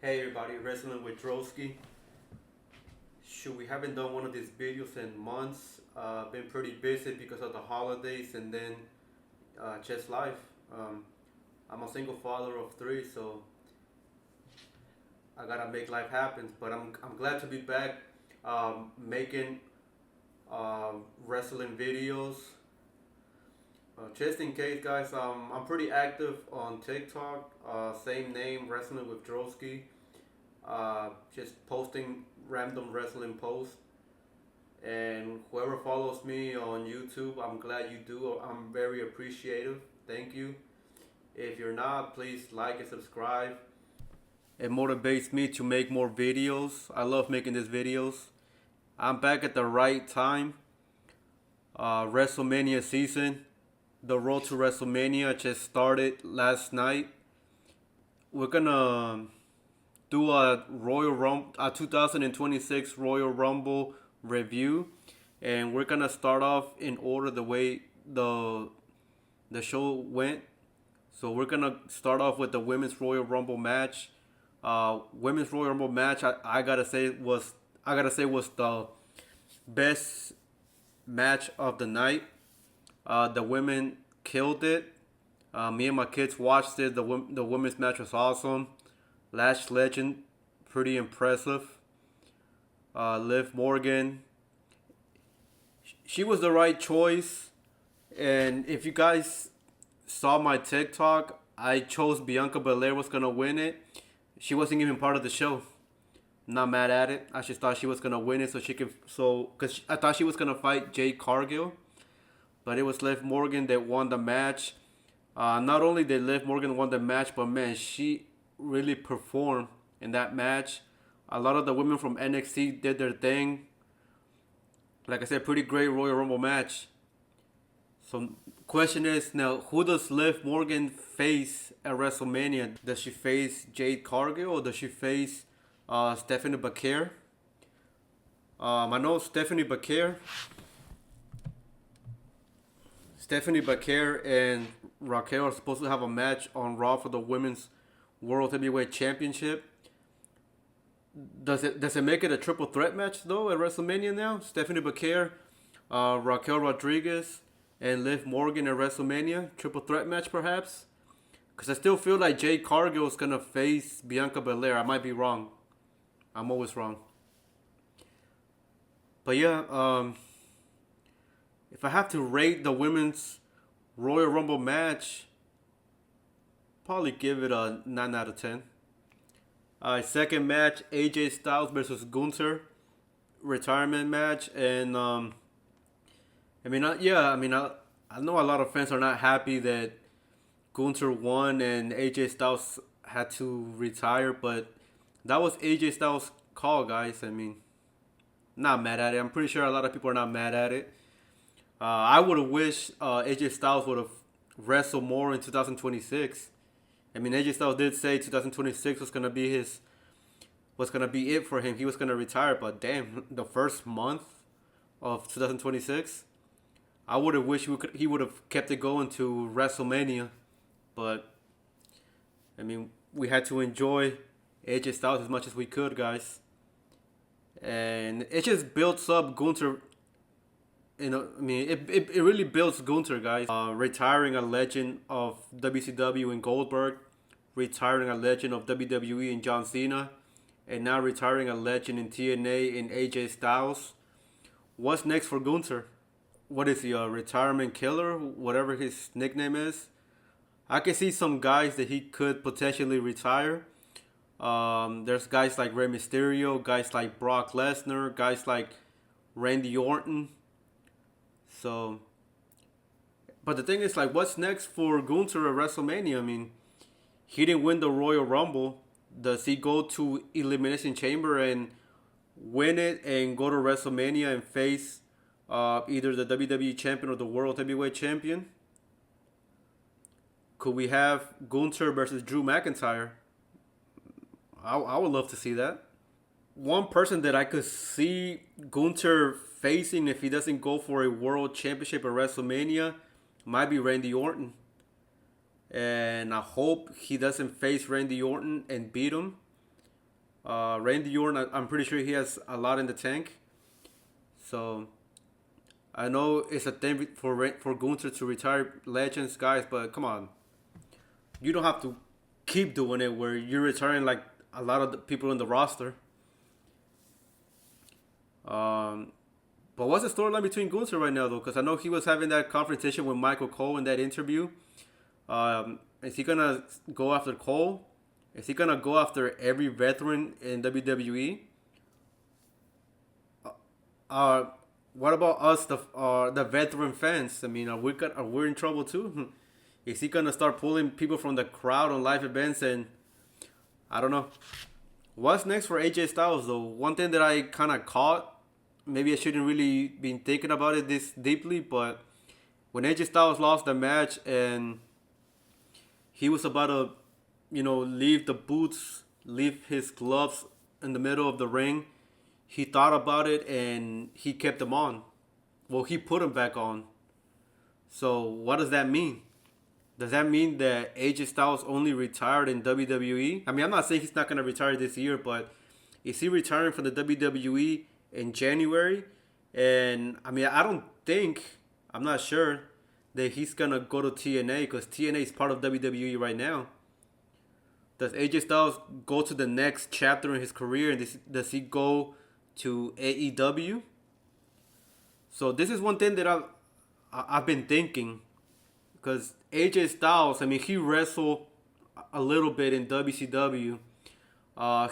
Hey everybody, Wrestling with Drosky. Shoot, we haven't done one of these videos in months. Been pretty busy because of the holidays and then just life. I'm a single father of three, so I gotta make life happen. But I'm glad to be back making wrestling videos. Just in case, guys, I'm pretty active on TikTok. Same name, Wrestling with Drosky. Just posting random wrestling posts. And whoever follows me on YouTube, I'm glad you do. I'm very appreciative. Thank you. If you're not, please like and subscribe. It motivates me to make more videos. I love making these videos. I'm back at the right time. WrestleMania season. The road to WrestleMania just started last night. We're gonna do a a 2026 Royal Rumble review, and we're gonna start off in order the way the show went. So we're gonna start off with the Women's Royal Rumble match. Women's Royal Rumble match, I gotta say was the best match of the night. The women killed it. Me and my kids watched it. The women's match was awesome. Lash Legend, pretty impressive. Liv Morgan, she was the right choice. And if you guys saw my TikTok, I chose Bianca Belair was gonna win it. She wasn't even part of the show. Not mad at it. I just thought she was gonna win it because I thought she was gonna fight Jade Cargill, but it was Liv Morgan that won the match. Not only did Liv Morgan won the match, but man, she really performed in that match. A lot of the women from NXT did their thing. Like I said, pretty great Royal Rumble match. So, question is now, who does Liv Morgan face at WrestleMania? Does she face Jade Cargill or does she face Stephanie Bakir? I know Stephanie Bakir and Raquel are supposed to have a match on Raw for the Women's World Heavyweight Championship. Does it make it a triple threat match though at WrestleMania now? Stephanie Bakir, Raquel Rodriguez, and Liv Morgan at WrestleMania triple threat match perhaps? Because I still feel like Jade Cargill is gonna face Bianca Belair. I might be wrong. I'm always wrong. But yeah, if I have to rate the women's Royal Rumble match, probably give it a 9 out of 10. Second match, AJ Styles versus Gunther, retirement match, and I know a lot of fans are not happy that Gunther won and AJ Styles had to retire, but that was AJ Styles' call, guys. I mean, not mad at it. I'm pretty sure a lot of people are not mad at it. I would have wished AJ Styles would have wrestled more in 2026. I mean, AJ Styles did say 2026 was gonna be it for him. He was gonna retire, but damn, the first month of 2026, I would have wished he would have kept it going to WrestleMania, but I mean, we had to enjoy AJ Styles as much as we could, guys, and it just builds up Gunther. You know, I mean, it really builds Gunther, guys. Retiring a legend of WCW in Goldberg, retiring a legend of WWE in John Cena, and now retiring a legend in TNA in AJ Styles. What's next for Gunther? What is he, a retirement killer? Whatever his nickname is. I can see some guys that he could potentially retire. There's guys like Rey Mysterio, guys like Brock Lesnar, guys like Randy Orton. So, but the thing is, like, what's next for Gunther at WrestleMania? I mean, he didn't win the Royal Rumble. Does he go to Elimination Chamber and win it and go to WrestleMania and face either the WWE Champion or the World Heavyweight Champion? Could we have Gunther versus Drew McIntyre? I would love to see that. One person that I could see Gunther facing if he doesn't go for a world championship at WrestleMania might be Randy Orton. And I hope he doesn't face Randy Orton and beat him. Randy Orton, I'm pretty sure he has a lot in the tank. So I know it's a thing for Gunther to retire legends, guys, but come on, you don't have to keep doing it where you're retiring like a lot of the people in the roster. Um, but what's the storyline between Gunther right now, though? Because I know he was having that confrontation with Michael Cole in that interview. Is he gonna go after Cole? Is he gonna go after every veteran in WWE? Uh, what about us, the veteran fans? I mean, are we in trouble too? Is he gonna start pulling people from the crowd on live events? And I don't know. What's next for AJ Styles though? One thing that I kind of caught, maybe I shouldn't really been thinking about it this deeply, but when AJ Styles lost the match and he was about to, leave the boots, leave his gloves in the middle of the ring, he thought about it and he kept them on. Well, he put them back on. So what does that mean? Does that mean that AJ Styles only retired in WWE? I mean, I'm not saying he's not going to retire this year, but is he retiring from the WWE in January? And I mean, I'm not sure that he's going to go to TNA because TNA is part of WWE right now. Does AJ Styles go to the next chapter in his career and does he go to AEW? So this is one thing that I've been thinking. Because AJ Styles, I mean, he wrestled a little bit in WCW.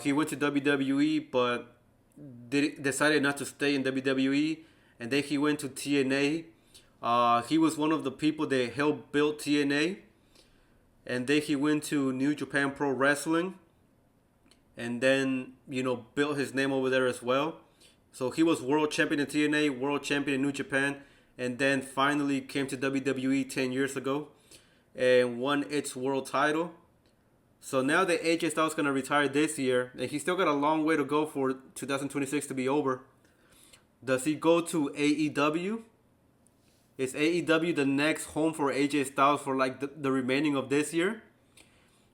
He went to WWE, but decided not to stay in WWE. And then he went to TNA. He was one of the people that helped build TNA. And then he went to New Japan Pro Wrestling. And then, built his name over there as well. So he was world champion in TNA, world champion in New Japan, and then finally came to WWE 10 years ago and won its world title. So now that AJ Styles is going to retire this year, and he's still got a long way to go for 2026 to be over, does he go to AEW? Is AEW the next home for AJ Styles for like the remaining of this year?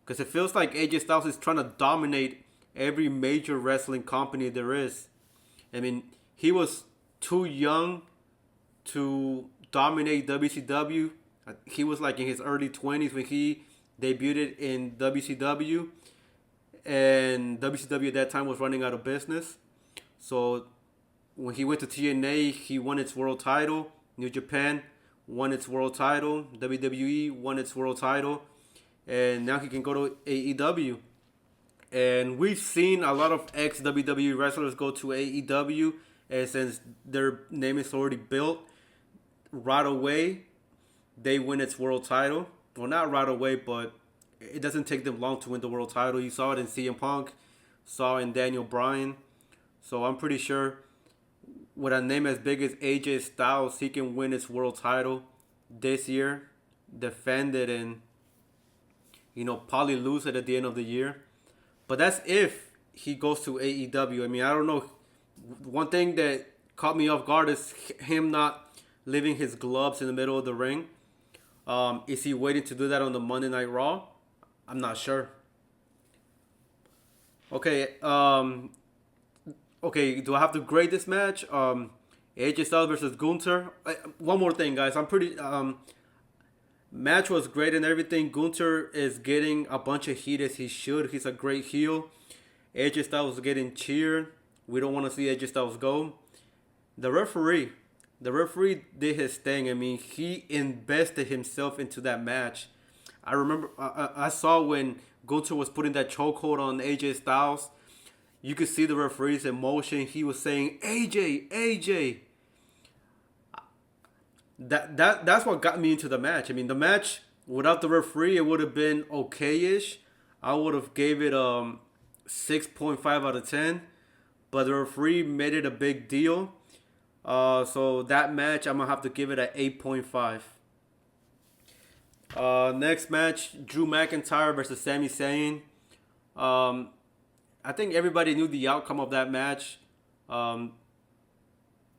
Because it feels like AJ Styles is trying to dominate every major wrestling company there is. I mean, he was too young to dominate WCW. He was like in his early 20s when he debuted in WCW. And WCW at that time was running out of business. So when he went to TNA, he won its world title. New Japan won its world title. WWE won its world title. And now he can go to AEW. And we've seen a lot of ex-WWE wrestlers go to AEW. And since their name is already built, right away, they win its world title. Well, not right away, but it doesn't take them long to win the world title. You saw it in CM Punk, saw it in Daniel Bryan. So I'm pretty sure with a name as big as AJ Styles, he can win its world title this year, defend it, and probably lose it at the end of the year. But that's if he goes to AEW. I mean, I don't know. One thing that caught me off guard is him not leaving his gloves in the middle of the ring. Is he waiting to do that on the Monday Night Raw? I'm not sure. Okay. Okay. Do I have to grade this match? AJ Styles versus Gunther. One more thing, guys. I'm pretty. Match was great and everything. Gunther is getting a bunch of heat as he should. He's a great heel. AJ Styles is getting cheered. We don't want to see AJ Styles go. The referee did his thing. I mean, he invested himself into that match. I remember, I saw when Gunther was putting that chokehold on AJ Styles. You could see the referee's emotion. He was saying, AJ, AJ. That's what got me into the match. I mean, the match without the referee, it would have been okay-ish. I would have gave it 6.5 out of 10. But the referee made it a big deal. So that match, I'm going to have to give it an 8.5. Next match, Drew McIntyre versus Sami Zayn. I think everybody knew the outcome of that match.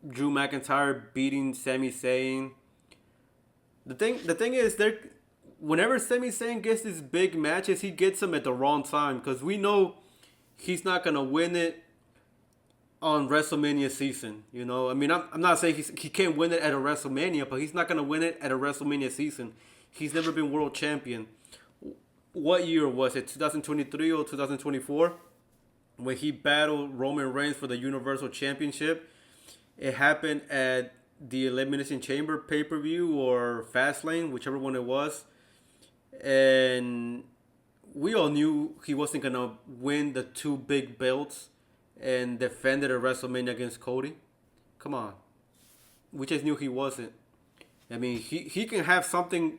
Drew McIntyre beating Sami Zayn. The thing is, whenever Sami Zayn gets these big matches, he gets them at the wrong time. Because we know he's not gonna win it on WrestleMania season. You know, I mean, I'm not saying he can't win it at a WrestleMania, but he's not gonna win it at a WrestleMania season. He's never been world champion. What year was it? 2023 or 2024? When he battled Roman Reigns for the Universal Championship. It happened at the Elimination Chamber pay-per-view or Fastlane, whichever one it was. And we all knew he wasn't going to win the two big belts and defend it at WrestleMania against Cody. Come on. We just knew he wasn't. I mean, he can have something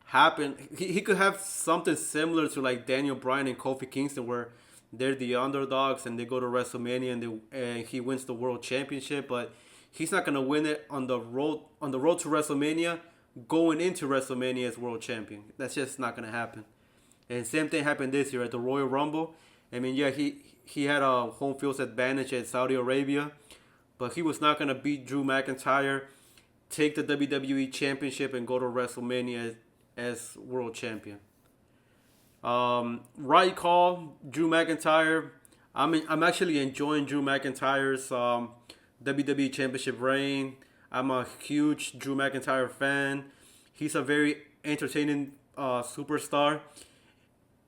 happen. He could have something similar to like Daniel Bryan and Kofi Kingston where they're the underdogs and they go to WrestleMania and he wins the world championship, but he's not gonna win it on the road to WrestleMania. Going into WrestleMania as world champion, that's just not gonna happen. And same thing happened this year at the Royal Rumble. I mean, yeah, he had a home field advantage at Saudi Arabia, but he was not gonna beat Drew McIntyre, take the WWE Championship, and go to WrestleMania as world champion. Right call, Drew McIntyre. I'm actually enjoying Drew McIntyre's WWE Championship reign. I'm a huge Drew McIntyre fan. He's a very entertaining superstar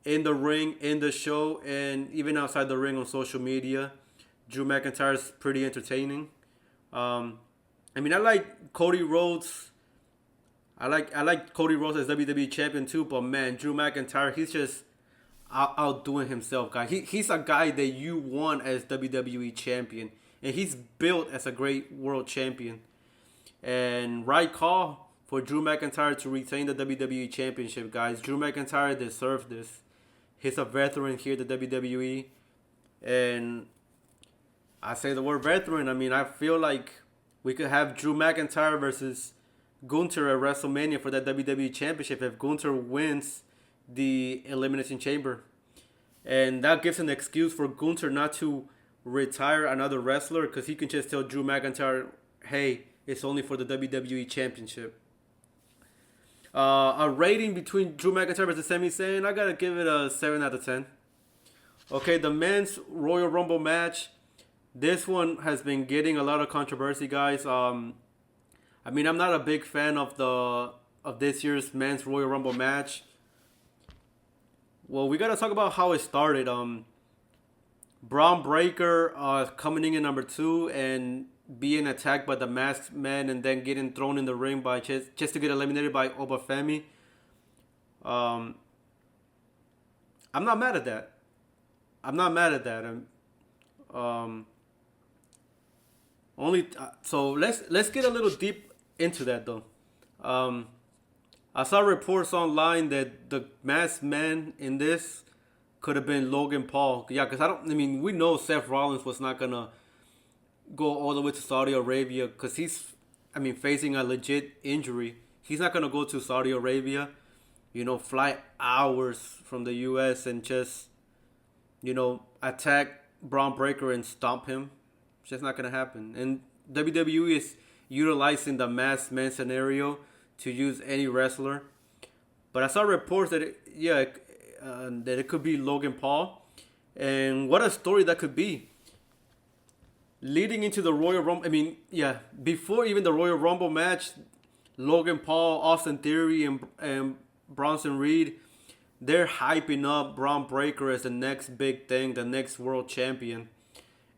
in the ring, in the show, and even outside the ring on social media. Drew McIntyre is pretty entertaining. I mean, I like Cody Rhodes. I like Cody Rhodes as WWE champion too, but man, Drew McIntyre, he's just outdoing himself, guy. He's a guy that you want as WWE champion, and he's built as a great world champion. And right call for Drew McIntyre to retain the WWE championship, guys. Drew McIntyre deserves this. He's a veteran here at the WWE, and I say the word veteran. I mean, I feel like we could have Drew McIntyre versus Gunther at WrestleMania for that WWE Championship if Gunther wins the Elimination Chamber. And that gives an excuse for Gunther not to retire another wrestler because he can just tell Drew McIntyre, hey, it's only for the WWE Championship. A rating between Drew McIntyre versus Sami Zayn, I gotta give it a 7 out of 10. Okay, the men's Royal Rumble match. This one has been getting a lot of controversy, guys. I mean, I'm not a big fan of this year's men's Royal Rumble match. Well, we gotta talk about how it started. Braun Breaker coming in number 2 and being attacked by the Masked Man and then getting thrown in the ring by just to get eliminated by Obafemi. I'm not mad at that. So let's get a little deep into that though. I saw reports online that the masked man in this could have been Logan Paul. Yeah, because we know Seth Rollins was not gonna go all the way to Saudi Arabia because he's facing a legit injury. He's not gonna go to Saudi Arabia, fly hours from the U.S. and just, attack Braun Breaker and stomp him. It's just not gonna happen. And WWE is utilizing the masked man scenario to use any wrestler. But I saw reports that it could be Logan Paul, and what a story that could be. Leading into the Royal Rumble, before even the Royal Rumble match, Logan Paul, Austin Theory, and Bronson Reed, they're hyping up Braun Breaker as the next big thing, the next world champion.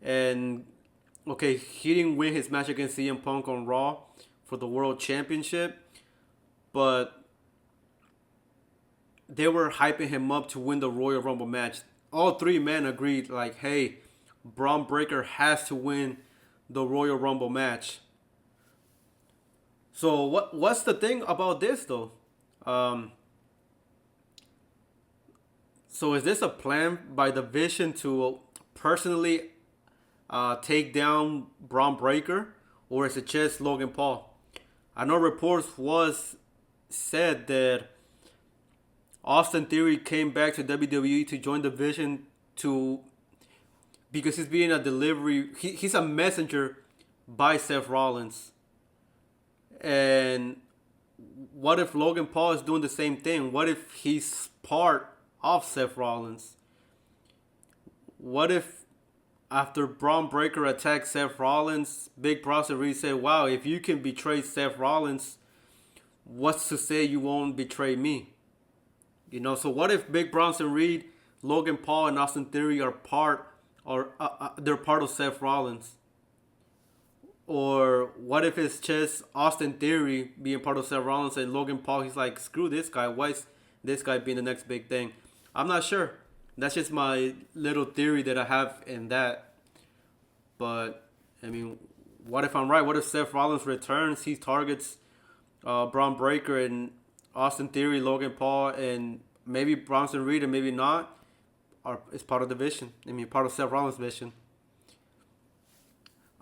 And okay, he didn't win his match against CM Punk on Raw for the world championship, but they were hyping him up to win the Royal Rumble match. All three men agreed, like, hey, Braun Breaker has to win the Royal Rumble match. So what's the thing about this though? So is this a plan by the Vision to personally take down Braun Breaker, or is it just Logan Paul? I know reports said that Austin Theory came back to WWE to join the Vision because he's being a delivery. He's a messenger by Seth Rollins. And what if Logan Paul is doing the same thing? What if he's part of Seth Rollins? what if after Braun Breaker attacked Seth Rollins, Big Bronson Reed said, "Wow, if you can betray Seth Rollins, what's to say you won't betray me?" You know, so what if Big Bronson Reed, Logan Paul, and Austin Theory are they're part of Seth Rollins? Or what if it's just Austin Theory being part of Seth Rollins and Logan Paul? He's like, screw this guy. Why is this guy being the next big thing? I'm not sure. That's just my little theory that I have in that. But I mean, what if I'm right? What if Seth Rollins returns? He targets Braun Breaker and Austin Theory, Logan Paul, and maybe Bronson Reed, and maybe not. Or it's part of the vision. I mean, part of Seth Rollins' vision.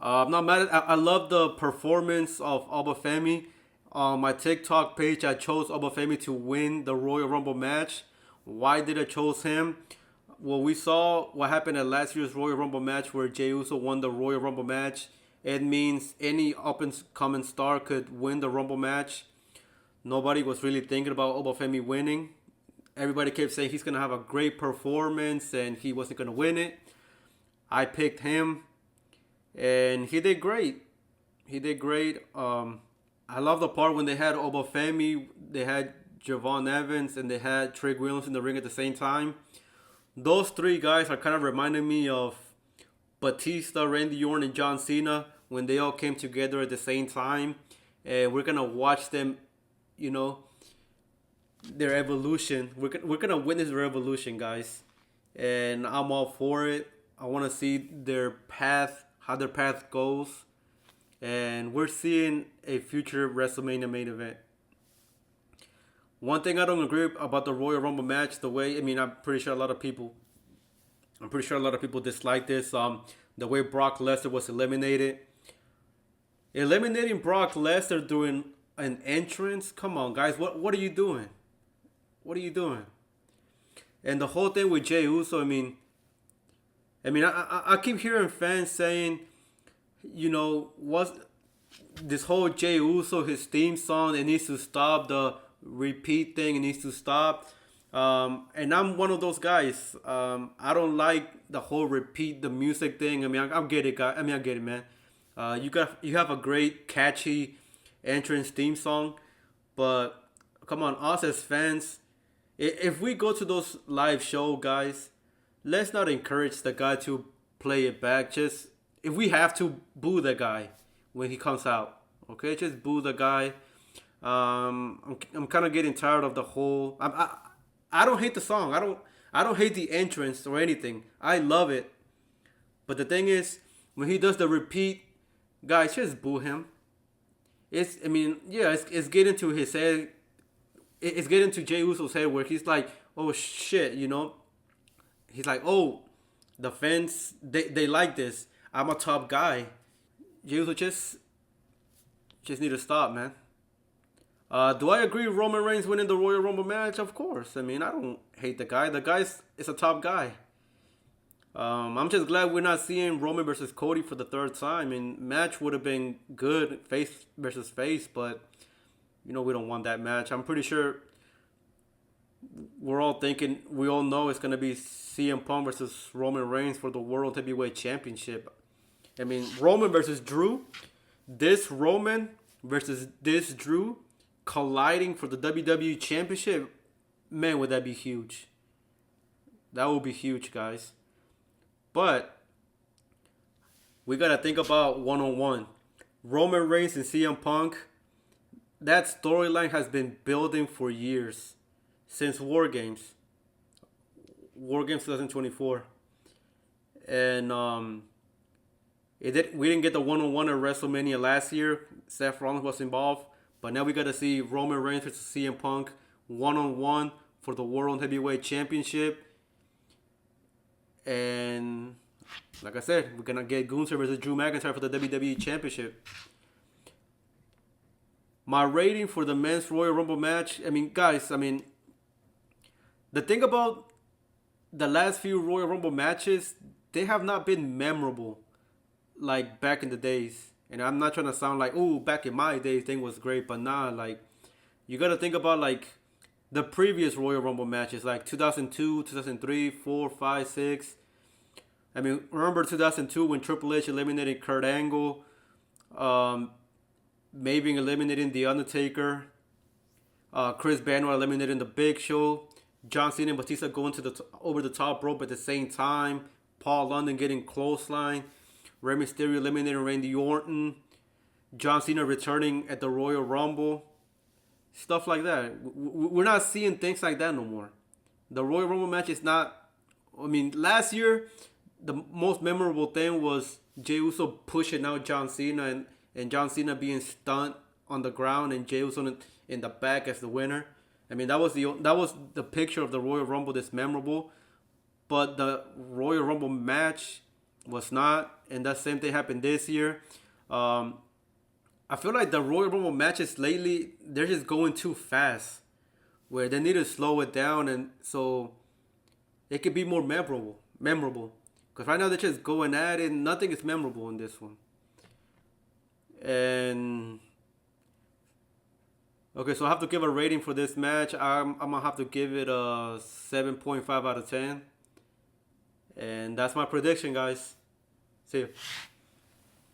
I'm not mad at. I love the performance of Obafemi. On my TikTok page, I chose Obafemi to win the Royal Rumble match. Why did I chose him? Well, we saw what happened at last year's Royal Rumble match where Jey Uso won the Royal Rumble match. It means any up and coming star could win the Rumble match. Nobody was really thinking about Obafemi winning. Everybody kept saying he's gonna have a great performance and he wasn't gonna win it. I picked him. And he did great. He did great. I love the part when they had Obafemi, they had Javon Evans, and they had Trick Williams in the ring at the same time. Those three guys are kind of reminding me of Batista, Randy Orton, and John Cena when they all came together at the same time. And we're going to watch them, you know, their evolution. We're going to witness their evolution, guys. And I'm all for it. I want to see their path, how their path goes. And we're seeing a future WrestleMania main event. One thing I don't agree about the Royal Rumble match, I'm pretty sure a lot of people dislike this. The way Brock Lesnar was eliminated. Eliminating Brock Lesnar during an entrance? Come on, guys. What are you doing? What are you doing? And the whole thing with Jey Uso, I keep hearing fans saying, you know, what's this whole Jey Uso, his theme song, it needs to stop. The repeat thing, it needs to stop. And I'm one of those guys. I don't like the whole repeat the music thing. I get it, guy. I get it, man. You have a great catchy entrance theme song, but come on, us as fans, if we go to those live show, guys, let's not encourage the guy to play it back. Just if we have to, boo the guy when he comes out. Okay, just boo the guy. I'm kind of getting tired of the whole. I don't hate the song. I don't hate the entrance or anything. I love it. But the thing is, when he does the repeat, guys, just boo him. It's getting to his head. It's getting to Jey Uso's head where he's like, oh shit, you know. He's like, oh, the fans, they like this. I'm a top guy. Jey Uso just need to stop, man. Do I agree Roman Reigns winning the Royal Rumble match? Of course. I don't hate the guy. The guy's is a top guy. I'm just glad we're not seeing Roman versus Cody for the third time. Match would have been good, face versus face, but you know we don't want that match. I'm pretty sure we all know it's gonna be CM Punk versus Roman Reigns for the World Heavyweight Championship. Roman versus Drew. This Roman versus this Drew colliding for the WWE Championship. Man, would that be huge. That would be huge, guys. But we got to think about one-on-one. Roman Reigns and CM Punk, that storyline has been building for years. Since War Games. War Games 2024. And we didn't get the one-on-one at WrestleMania last year. Seth Rollins was involved. But now we got to see Roman Reigns versus CM Punk one-on-one for the World Heavyweight Championship. And like I said, we're going to get Gunther versus Drew McIntyre for the WWE Championship. My rating for the men's Royal Rumble match, the thing about the last few Royal Rumble matches, they have not been memorable like back in the days. And I'm not trying to sound like, oh, back in my day, thing was great. But nah, you got to think about, the previous Royal Rumble matches, like 2002, 2003, 4, 5, 6. I mean, remember 2002 when Triple H eliminated Kurt Angle, um, maybe eliminating The Undertaker, Chris Benoit eliminating The Big Show, John Cena and Batista going to the over the top rope at the same time, Paul London getting clothesline, Rey Mysterio eliminating Randy Orton, John Cena returning at the Royal Rumble, stuff like that. We're not seeing things like that no more. The Royal Rumble match is not. I mean, last year the most memorable thing was Jey Uso pushing out John Cena and John Cena being stunned on the ground and Jey Uso in the back as the winner. I mean, that was the picture of the Royal Rumble that's memorable, but the Royal Rumble match was not, and that same thing happened this year. Um, I feel like the Royal Rumble matches lately they're just going too fast, where they need to slow it down, and so it could be more memorable. Memorable, because right now they're just going at it. And nothing is memorable in this one. And okay, so I have to give a rating for this match. I'm gonna have to give it a 7.5 out of 10, and that's my prediction, guys. See you.